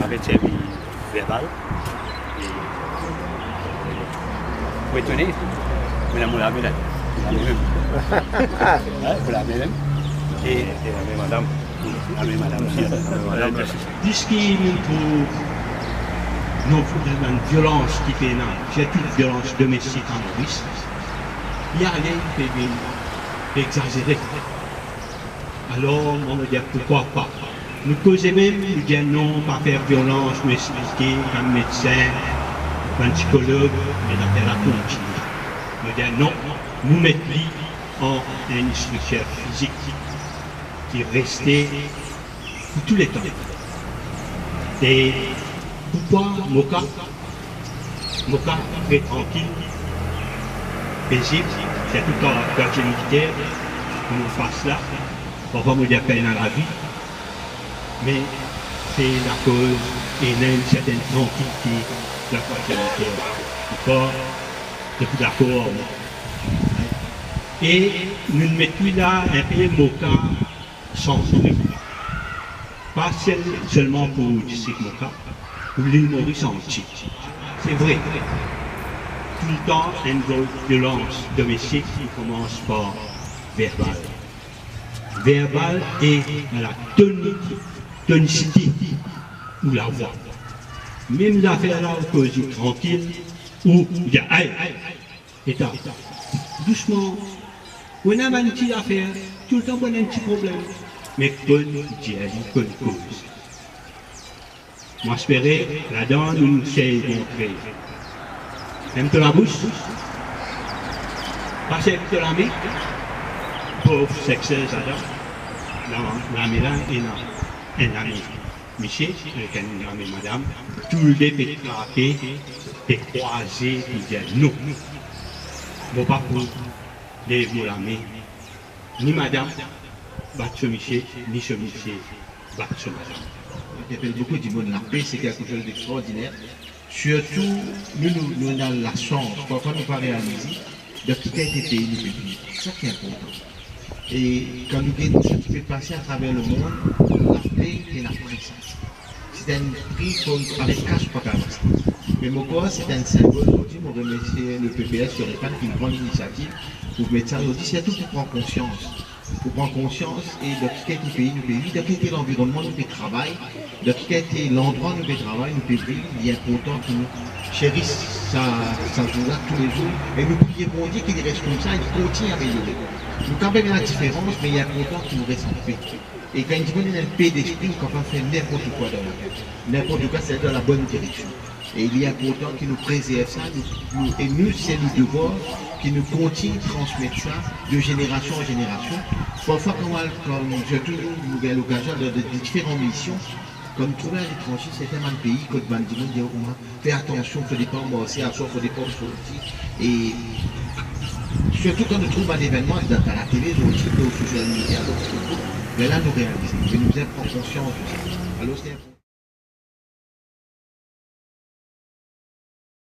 avec servi verbal. Vous étonnez, mais la moula même. Vous la même. Et la même madame. La même madame. Puisqu'il nous trouve une violence qui fait j'ai toute violence domestique en Maurice, il y a des exagéré. Alors, on va dire pourquoi pas. Nous causons même, nous disons non, pas faire violence, nous expliquer comme médecin, comme psychologue, mais la la continue. Nous disons non, nous mettons en un instructeur physique qui est resté pour tous les temps. Et pourquoi Moka très tranquille, paisible, c'est tout le quartier militaire, qu'on nous fasse là, parfois on dit peine dans la vie, mais c'est la cause et une certaine tranquillité de la quartier militaire. Pourquoi je suis d'accord. Et nous mettons là un peu Moka sans souris. Pas seulement pour le district Moka, pour l'île Maurice entière. C'est vrai. Tout le temps, une violence domestique qui commence par verbal. Verbal et la tonicité ou la voix. Même l'affaire là, cause tranquille, où il y a aïe, et doucement, on a une petite affaire, tout le temps on a un petit problème. Mais bonne dialogue, bonne cause. Moi, j'espérais, là-dedans, nous sommes montrés. Même de la bouche, passer de la main, pauvre sexeuse là-dedans, la mélange et un ami. Michel, avec un ami madame, tout le monde est frappé, est croisé, et dit non. Bon, pas pour les mots la main, ni madame. Battre Michel, ni ce Michel, battre madame. Il y a beaucoup de monde, la paix, c'est quelque chose d'extraordinaire. Surtout, nous avons la chance, parfois nous pas réaliser, de quitter des pays du pays. C'est ça qui est important. Et quand nous avons ce qui peut passer à travers le monde, la paix et la présence. C'est un prix avec cash pas avancer. Mais mon corps, c'est un symbole. Aujourd'hui, je remercie le PPS sur une grande initiative pour mettre ça aujourd'hui, c'est tout pour prendre conscience. Pour prendre conscience et de quitter le pays, nous pouvons vivre, de quitter l'environnement, nous pouvons travailler, de quitter l'endroit, nous pouvons travailler, nous pouvons vivre. Il est important que nous chérissions ça jour-là tous les jours. Et nous prions pour Dieu qu'il reste comme ça, il continue à améliorer. Nous quand même la différence, mais il est important qu'il nous reste en paix. Et quand il dit une paix d'esprit, qu'on peut faire n'importe quoi dans la vie. N'importe quoi, c'est dans la bonne direction. Et il est important qu'il nous préserve ça, et nous, c'est le devoir qui nous continue de transmettre ça de génération en génération. Parfois, comme j'ai toujours eu l'occasion de différentes missions, comme trouver à l'étranger, c'est un pays, quand on dit, fais attention, il faut des pas embrasser, à soi, il faut des pas sortir. Et surtout quand nous trouvons un événement dans la télé, sur le social media, mais là, nous réalisons, et nous prenons conscience de ça. Alors,